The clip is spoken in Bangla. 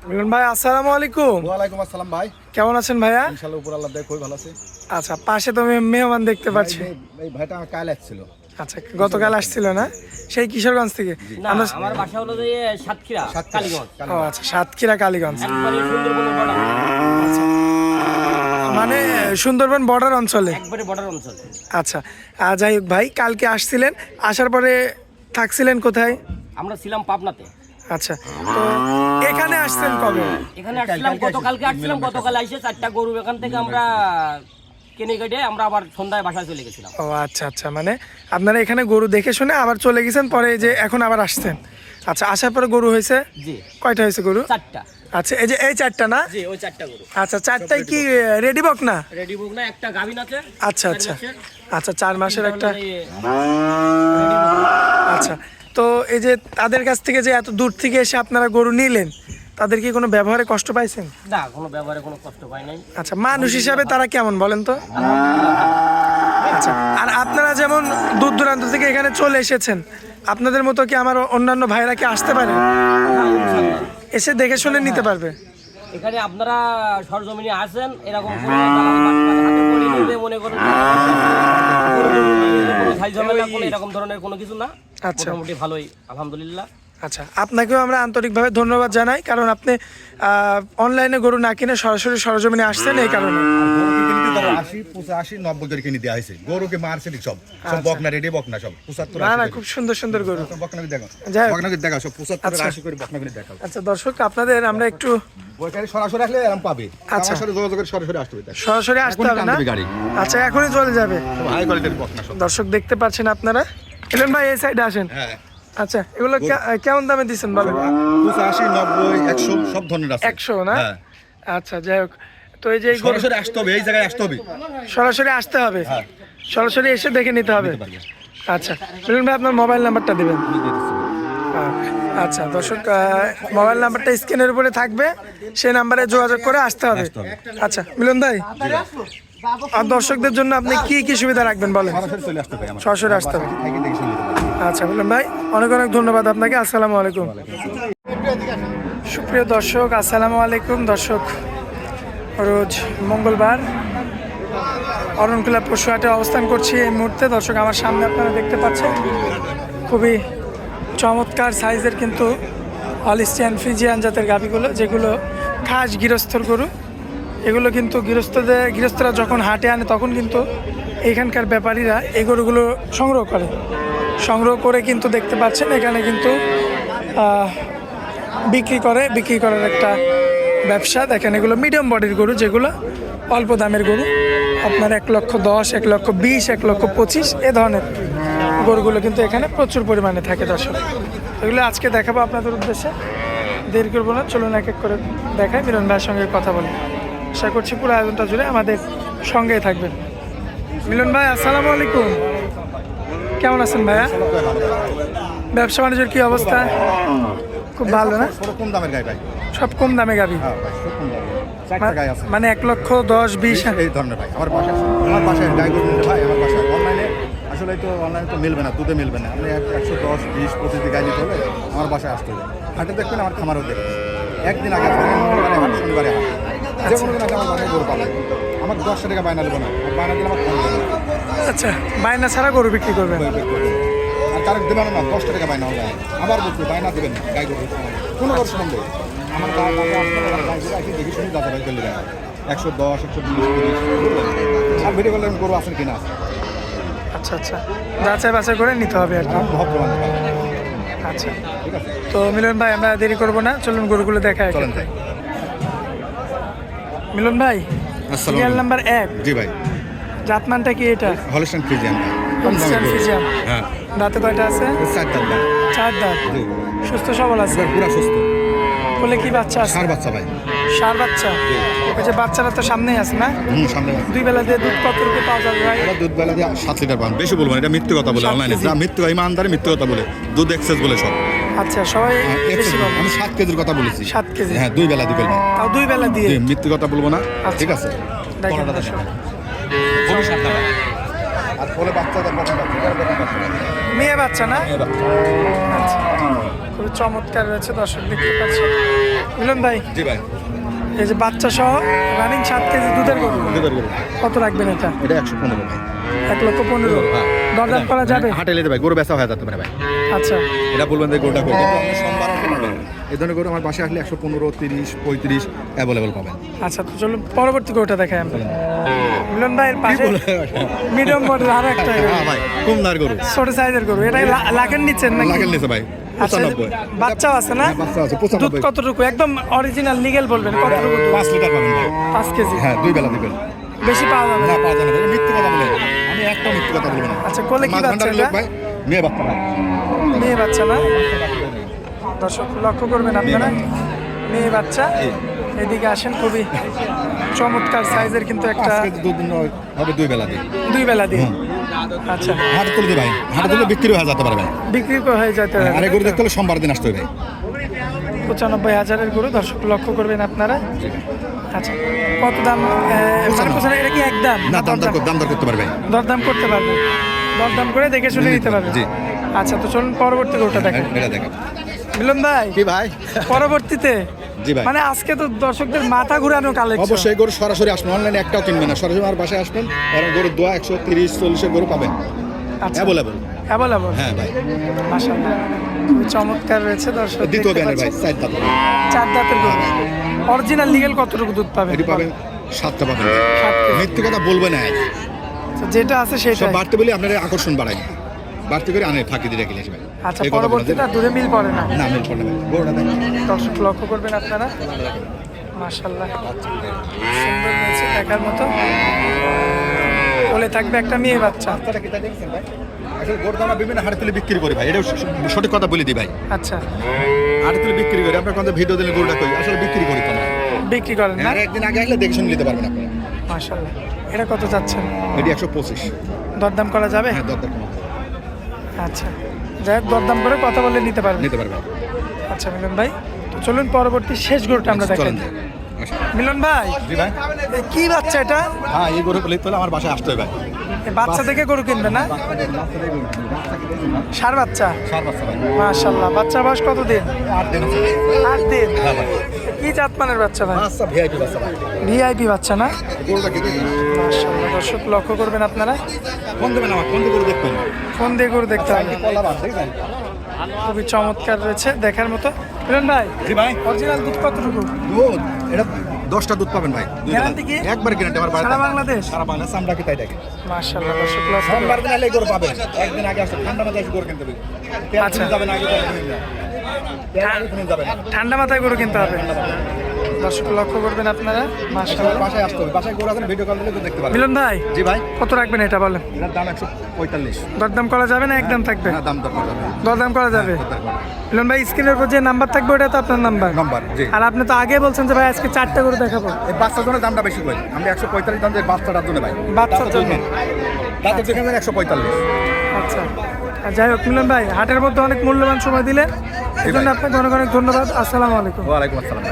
মিলন ভাই আসসালামু আলাইকুম। ওয়ালাইকুম আসসালাম ভাই, কেমন আছেন ভাইয়া? ইনশাআল্লাহ উপর আল্লাহ খুবই ভালো আছে। আচ্ছা, পাশে তো মেহমান দেখতে পাচ্ছি। এই ভাইটা আমার কাল আসছিল। আচ্ছা, গতকাল আসছিল না? সেই কিশোরগঞ্জ থেকে? না, আমার বাসা হলো যে সাতক্ষীরা কালীগঞ্জ। ও আচ্ছা, সাতক্ষীরা কালীগঞ্জ। একবারে সুন্দরবনের বর্ডার। আচ্ছা, মানে সুন্দরবন বর্ডার অঞ্চলে? একবারে বর্ডার অঞ্চলে। আচ্ছা, যাই হোক ভাই, কালকে আসছিলেন, আসার পরে থাকছিলেন কোথায়? আমরা ছিলাম পাবনাতে। আচ্ছা, তো এখানে আসছেন কবে? এখানে আসছিলাম গতকালকে, আসছিলাম গতকাল এসে 4টা গরু এখান থেকে আমরা কিনে কেটে আমরা আবার সন্ধ্যায় বাসায় চলে গেছিলাম। ও আচ্ছা আচ্ছা, মানে আপনারা এখানে গরু দেখে শুনে আবার চলে গেছেন, পরে যে এখন আবার আসছেন। আচ্ছা, আসার পরে গরু হয়েছে? জি। কয়টা হয়েছে গরু? 4টা। আচ্ছা, এই যে এই 4টা না? জি, ওই 4টা গরু। আচ্ছা, 4টাই কি রেডি বক না? রেডি বুক না, একটা গাভিন আছে। আচ্ছা আচ্ছা আচ্ছা, 4 মাসের একটা। আচ্ছা, তো এই যে তাদের কাছ থেকে যে এত দূর থেকে এসে আপনারা গরু নিলেন, তাদের কি কোনো ব্যবহারে কষ্ট পাইছেন? না, কোনো ব্যবহারে কোনো কষ্ট পাই নাই। আচ্ছা, মানুষ হিসাবে তারা কেমন বলেন তো? আচ্ছা, আর আপনারা যেমন দূর দূরান্ত থেকে এখানে চলে এসেছেন, আপনাদের মতো কি আমার অন্যান্য ভাইরা কি আসতে পারে? এসে দেখে শুনে নিতে পারবে? এখানে আপনারা সরজমিনে আসেন, এরকম কোনো হাতে করে নিলে মনে করেন কোনো ঝাই ঝামেলা কোনো এরকম ধরনের কোনো কিছু না। আচ্ছা, মোটামুটি ভালোই, আলহামদুলিল্লাহ। আচ্ছা, আপনাকেও আমরা আন্তরিকভাবে ধন্যবাদ জানাই, কারণ আপনি অনলাইনে গরু না কিনে সরাসরি সরজমিনে আসছেন, এই কারণে। গরুকে মারছে সব বকনা রেডি বকনা সব 75 না না, খুব সুন্দর সুন্দর গরু। বকনাকে দেখো, যাই হোক। বকনাকে দেখা সব 75 80 করে বকনাকে দেখাও। আচ্ছা দর্শক, আপনাদের আমরা একটু ওইখানে সরাসরি আসলে এরকম পাবে। আচ্ছা, আমার সাথে যোগাযোগ করে সরাসরি আসতে হবে। সরাসরি আসতে হবে না? গাড়ি আচ্ছা, এখনই চলে যাবে। সব হাই কোয়ালিটির বকনা সব। দর্শক দেখতে পাচ্ছেন আপনারা। এলেন ভাই, এই সাইডে আসেন। হ্যাঁ, আচ্ছা, এগুলো কেমন দামে দিচ্ছেন বলেন? 85 90 100 সব ধরনের আছে। 100 না? হ্যাঁ, আচ্ছা, যাই হোক। তো এই যে এই গরু সরাসরি আসতে হবে, এই জায়গায় আসতে হবে। সরাসরি আসতে হবে, হ্যাঁ। সরাসরি এসে দেখে নিতে হবে। আচ্ছা, মিলন ভাই আপনার মোবাইল নাম্বারটা দিবেন। আচ্ছা দর্শক, মোবাইল নাম্বারটা স্ক্রিনের উপরে থাকবে, সেই নাম্বারে যোগাযোগ করে আসতে হবে। আচ্ছা মিলন ভাই, আর দর্শকদের জন্য আপনি কি কি সুবিধা রাখবেন বলেন? সরাসরি চলে আসতে হবে আমার। সরাসরি আসতে হবে। থাকি দেখে শুনে নিতে পারবে। আচ্ছা মিলন ভাই, অনেক অনেক ধন্যবাদ আপনাকে। আসসালামু আলাইকুম। সুপ্রিয় দর্শক, আসসালামু আলাইকুম। দর্শক, রোজ মঙ্গলবার অরণকুলা পশুহাটে অবস্থান করছি এই মুহূর্তে। দর্শক, আমার সামনে আপনারা দেখতে পাচ্ছেন খুবই চমৎকার সাইজের কিন্তু হলিস্টিয়ান ফ্রিজিয়ান জাতের গাভীগুলো, যেগুলো খাস গৃহস্থর গরু। এগুলো কিন্তু গৃহস্থরা যখন হাটে আনে, তখন কিন্তু এইখানকার ব্যাপারীরা এই গরুগুলো সংগ্রহ করে কিন্তু দেখতে পাচ্ছেন এখানে কিন্তু বিক্রি করার একটা ব্যবসা। দেখেন, এগুলো মিডিয়াম বডির গরু, যেগুলো অল্প দামের গরু। আপনার 1,10,000, 1,20,000, 1,25,000 এ ধরনের গরুগুলো কিন্তু এখানে প্রচুর পরিমাণে থাকে। দর্শক, এগুলো আজকে দেখাবো আপনাদের উদ্দেশ্যে। দেরি করবো না, চলুন এক এক করে দেখাই। মিলন ভাইয়ের সঙ্গে কথা বলি। আশা করছি পুরো আয়োজনটা জুড়ে আমাদের সঙ্গেই থাকবেন। মিলন ভাই আসসালামু আলাইকুম, কেমন আছেন ভাইয়া? ব্যবসা বাণিজ্যের কি অবস্থা? খুব ভালো না? সব কম দামের গাই ভাই। সব কম দামে গাবি? হ্যাঁ ভাই, সব কম দামের। 4টা গাই আছে। মানে 1,10,000, 20,000 এই ধরনের ভাই। আমার বাসায় গাই গরু নিলে ভাই, আমার বাসায় অনলাইনে আসলে তো অনলাইনে তো মিলবে না, দুধে মিলবে না। আপনি 110 20 25 গাই নিতে হলে আমার বাসায় আসতে হবে। হাটে দেখবেন, আমার খামারও দেখবেন। একদিন আগে মঙ্গলবারে হাট, শনিবারে হাট, যে কোনো দিন আগে আমার বাসায় গরু পাবে। আমার 10 টাকা বায়না নেবো না, আর বায়না দিলে আমার কম দেবে। আচ্ছা, বায়না ছাড়া গরু বিক্রি করবেন? আর কারণ দেবেন না, 10 টাকা বায়না হবে। আবার বলছি, বায়না দেবেন না গাই গরু, কোনো গরু সম্বন্ধে। আমার গাইগুলো দেখে শুনে যাতে ভাই চলে যায় 110 120 30 আর ভিডিও করলে গরু আছেন কিনা। আচ্ছা আচ্ছা, যাচাই বাছাই করে নিতে হবে আর কি। ভদ্রমান আচ্ছা, ঠিক আছে। তো মিলন ভাই, আমরা দেরি করবো না, চলুন গরুগুলো দেখাই। চলেন ভাই। মিলন ভাই, সিরিয়াল নাম্বার 1। জি ভাই। জাতমানটা কি এটা? Holstein Friesian. Holstein Friesian. হ্যাঁ। দাঁতে কয়টা আছে? 4 দাঁত ভাই। 4 দাঁত। জি। সুস্থ সবল আছে? পুরো সুস্থ। বলে কি বাচ্চা আছে? ষাঁড় বাচ্চা ভাই। ষাঁড় বাচ্চা? ওই যে বাচ্চারা তো সামনেই আছে না? সামনে আছে। 2 বেলা দিয়ে দুধ কত রুপে পাওয়া যাবে ভাই? এটা দুধ বেলা দিয়ে 7 লিটার পান। বেশি বলবো না, এটা মিথ্যে কথা বলে 7 অনলাইনে। কেজি। যা মিথ্যে, ইমানদারে মিথ্যে কথা বলে, দুধ এক্সেস বলে সব। আচ্ছা, সবাই বেশি বলে। আমি 7 কেজির কথা বলেছি। 7 কেজি? হ্যাঁ, 2 বেলা দিবেন। তাও 2 বেলা দিয়ে? মিথ্যে কথা বলবো না, আচ্ছা। ঠিক আছে। দেখেন দর্শক, আর ফলে বাচ্চা মেয়ে বাচ্চা না? আচ্ছা। খুবই চমৎকার রয়েছে, দর্শক দেখতে পাচ্ছেন। মিলন ভাই, জি ভাই, এই যে বাচ্চা সহ রানিং 7 কেজি দুধের গরু, কত রাখবেন এটা? এটা 115 ভাই। 1,15,000। দরদাম করা যাবে? হাটে লেতে ভাই, গরু বেচা হয়ে যেতে পারে ভাই। আচ্ছা, এটা বলবেন যে গরুটা কই, কিন্তু আপনি সোমবার আসতে পারবেন। এই ধরনের গরু আমার বাসায় আসলে 115, 30, 35 অ্যাভেলেবল পাবেন। আচ্ছা, তো চলুন পরবর্তী গরুটা দেখাই আমরা। মিলন ভাইয়ের পাশে মিডিয়াম বডির আরো একটা হ্যাঁ ভাই, কম দার গরু, ছোট সাইজের গরু, এটা লাখের নিচের নাকি? লাখের নিচে ভাই। আচ্ছা, 95 বাচ্চাও আছে না? হ্যাঁ, বাচ্চা আছে, দুধ 95 কতটুকু? একদম অরিজিনাল লিগেল বলবেন, কতটুকু দুধ? 5 লিটার পাবেন ভাই। 5 কেজি। হ্যাঁ, 2 বেলা দিবেন। বেশি পাওয়া যাবে না না? পাওয়া যাবে না, মিথ্যে কথা বলে আমি একটা মিথ্যে কথা বলবো না। আচ্ছা, কোলে কি মাছ বাচ্চা ভান্ডারের এটা? লোক ভাই, মেয়ে বাচ্চা ভাই। মেয়ে বাচ্চা না? দর্শক লক্ষ্য করবেন আপনারা, মেয়ে বাচ্চা। এদিকে আসেন, খুবই চমৎকার সাইজের কিন্তু একটা, আজকে 2 দিন হবে, 2 বেলা দিই। 2 বেলা দিয়ে। আচ্ছা, হাটে তুলতে ভাই, হাটে তুলে বিক্রি হয়ে যেতে পারবে। বিক্রি হয়ে যেতে আর হবে। এই গরু দেখতে হলে সোমবার দিন আসতে হবে। 95,000-এর গরু, দর্শক লক্ষ্য করবেন আপনারা। আচ্ছা, কত দাম? এটা কি একদম না, দাম দর করতে পারবে। দরদাম করতে পারবেন? দরদাম করে দেখে শুনে নিতে পারবেন। জি। আচ্ছা, তো চলুন পরবর্তী গরুটা দেখেন। এটা দেখো। মিলন ভাই, কি ভাই? পরবর্তীতে জি ভাই, মানে আজকে তো দর্শকদের মাথা ঘুরানো কালেকশন। অবশ্যই গরু সরাসরি আসবেন, অনলাইনে একটাও কিনবেন না, সরাসরি আমার বাসায় আসবেন। আর গরুর দোয়া 130-40 গরু পাবেন আচ্ছা, অ্যাভেলেবল। অ্যাভেলেবল। হ্যাঁ ভাই, মাশাআল্লাহ, খুবই চমৎকার রয়েছে দর্শক। দ্বিতীয় দেখতে ব্যানের ভাই, পাচ্ছেন। 4 দাঁত। 4 দাঁতের গরু। অরিজিনাল লিগেল কতটুকু দুধ পাবেন? এটি পাবেন 7টা পাবেন। 7 কেজি। মিথ্যে কথা বলবে না। আচ্ছা, যেটা আছে সব সেটাই। বাড়তে বলে আপনার আকর্ষণ বাড়ায়, বাড়তে করে আনে ফাঁকি দিয়ে রেখে ভাই। আচ্ছা, এই কথা বলা পরবর্তীতে যায় আর দুধে মিল পড়ে না? না, মিল পড়ে না ভাই। গরুটা দেখেন। দর্শক লক্ষ্য করবেন আপনারা, মাশাআল্লাহ, সুন্দর রয়েছে, দেখার মতো। বলে থাকবে একটা মেয়ে বাচ্চা। রাস্তাটা কি তা দেখছেন ভাই? আসলে গরু তো আমরা বিভিন্ন হাটে তুলে বিক্রি করি ভাই, এটা সঠিক কথা বলে দিই ভাই। আচ্ছা, হাটে তুলে বিক্রি করি, আপনার কোন ভিডিও দিলে গরুটা কই, আসলে বিক্রি করি তো না। বিক্রি করেন না? আর একদিন আগে আসলে দেখে শুনে নিতে পারবেন আপনারা। মাশাআল্লাহ, এটা কত যাচ্ছেন? এটি 125। দরদাম করা যাবে? হ্যাঁ, দরদার কোনো আচ্ছা, যাই হোক, দরদাম করে কথা বলে নিতে পারবেন। নিতে পারবেন। আচ্ছা মিলন ভাই, তো চলুন পরবর্তী শেষ গরুটা আমরা দেখাই। চলেন যাই। আসুন। মিলন ভাই, জি ভাই, এ কি বাচ্চা এটা? হ্যাঁ, এই গরু বলে তাহলে আমার বাসায় আসতে হবে ভাই। এ বাচ্চা থেকে গরু কিনবে না? ষাঁড় বাচ্চা। সার বাচ্চা ভাই। মাশাআল্লাহ, বাচ্চার বয়স কত দিন? 8 দিন আছে। 8 দিন। হ্যাঁ ভাই, কি জাত মানের বাচ্চা ভাই? বাচ্চা ভিআইপি বাচ্চা ভাই। ভিআইপি বাচ্চা না? গরুটা কি দেখি? মাশাআল্লাহ, দর্শক লক্ষ্য করবেন আপনারা, ফোন দেবেন আমার, ফোন দিয়ে গরু দেখবেন। ফোন দিয়ে গরু দেখতে হবে। কলা বাদ দেখবেন। খুবই চমৎকার রয়েছে, দেখার মতো। মিলন ভাই, জি ভাই, অরিজিনাল দুধ কতটুকু? দুধ এটা 10টা দুধ পাবেন ভাই। গ্যারান্টি কি? একবার গ্যারান্টি আমার বাড়িতে। সারা বাংলাদেশ? সারা বাংলাদেশ আমরা কি তাই দেখি। মাশাআল্লাহ, দর্শক লক্ষ্য সোমবার করবেন। দিন এলে গরু পাবেন। একদিন আগে আসলে ঠান্ডা মাথায় এসে গরু কিনতে হবে। আচ্ছা। যাবেন আগে যাবেন। ঠান্ডা মাথায় গরু কিনতে হবে। দর্শক লক্ষ্য করবেন আপনারা, মাশাআল্লাহ। বাসায় আসতে হবে, বাসায় গরু আছেন, ভিডিও কল দিলে তো দেখতে পারবেন। মিলন ভাই, জি ভাই, কত রাখবেন এটা বলেন? এটার দাম 145। দরদাম করা যাবে না একদম থাকবে? না, দাম দর করতে হবে। দরদাম করা যাবে। মিলন ভাই, স্ক্রিনের উপর যে নাম্বার থাকবে ওটা তো আপনার নাম্বার। নাম্বার, জি। আর আপনি তো আগে বলছেন যে ভাই আজকে 4টা গরু দেখাবো। এই বাচ্চার জন্য দামটা বেশি করি। আমরা 145 দাম দেই বাচ্চাটার জন্য ভাই। বাচ্চার জন্য। তাতে যেখানে 145। আচ্ছা, আর যাই হোক মিলন ভাই, হাটের মধ্যে অনেক মূল্যবান সময় দিলেন, এই জন্য আপনাকে অনেক অনেক ধন্যবাদ। আসসালামু আলাইকুম। ওয়ালাইকুম আসসালাম।